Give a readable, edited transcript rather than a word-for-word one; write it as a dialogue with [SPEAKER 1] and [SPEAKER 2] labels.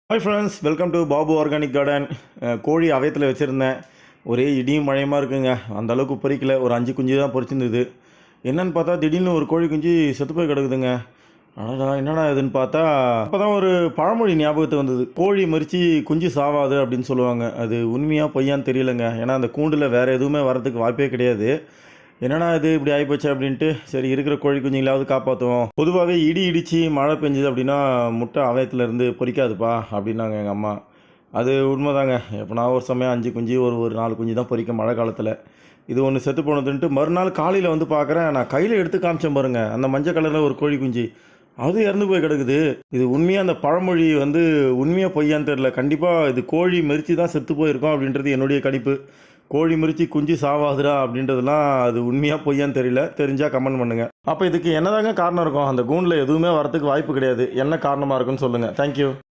[SPEAKER 1] Hi friends, welcome to Babu organic garden. கோழி அவயத்தில் வச்சுருந்தேன். ஒரே இடியும் மழையுமா இருக்குங்க. அந்த அளவுக்கு பொரிக்கல. ஒரு 5 குஞ்சு தான் பொரிச்சிருந்தது. என்னன்னு பார்த்தா திடீர்னு ஒரு கோழி குஞ்சு செத்து போய் கிடக்குதுங்க. அடடா, என்னடா இதுன்னு பார்த்தா அப்போ தான் ஒரு பழமொழி ஞாபகத்துக்கு வந்தது. கோழி மரித்து குஞ்சு சாவாது அப்படின்னு சொல்லுவாங்க. அது உண்மையாக பொய்யான்னு தெரியலங்க. ஏன்னா அந்த கூண்டில் வேறு எதுவுமே வரதுக்கு வாய்ப்பே கிடையாது. என்னடா இது இப்படி ஆகிப்போச்சு அப்படின்ட்டு, சரி இருக்கிற கோழி குஞ்சுங்களாவது காப்பாற்றுவோம். பொதுவாகவே இடி இடித்து மழை பெஞ்சுது அப்படின்னா முட்டை அவயத்துலேருந்து பொரிக்காதுப்பா அப்படின்னாங்க எங்கள் அம்மா. அது உண்மைதாங்க. எப்போனா ஒரு சமயம் 5 குஞ்சு ஒரு 4 குஞ்சு தான் பொரிக்கும் மழை காலத்தில். இது ஒன்று செத்து போனதுன்ட்டு மறுநாள் காலையில் வந்து பார்க்குறேன். நான் கையில் எடுத்து காமிச்சேன் பாருங்க, அந்த மஞ்சள் கலரில் ஒரு கோழி குஞ்சு அது இறந்து போய் கிடக்குது. இது உண்மையாக அந்த பழமொழி வந்து உண்மையாக பொய்யான்னு தெரில. கண்டிப்பாக இது கோழி மெரிச்சு தான் செத்து போயிருக்கோம் அப்படின்றது என்னுடைய கணிப்பு. கோழி மிரிச்சு குஞ்சு சாவாதுடா அப்படின்றதுலாம் அது உண்மையாக பொய்யான்னு தெரியல. தெரிஞ்சால் கமெண்ட் பண்ணுங்கள். அப்போ இதுக்கு என்னதாங்க காரணம் இருக்கும்? அந்த கூண்டில் எதுவுமே வரத்துக்கு வாய்ப்பு கிடையாது. என்ன காரணமாக இருக்குன்னு சொல்லுங்கள். தேங்க்யூ.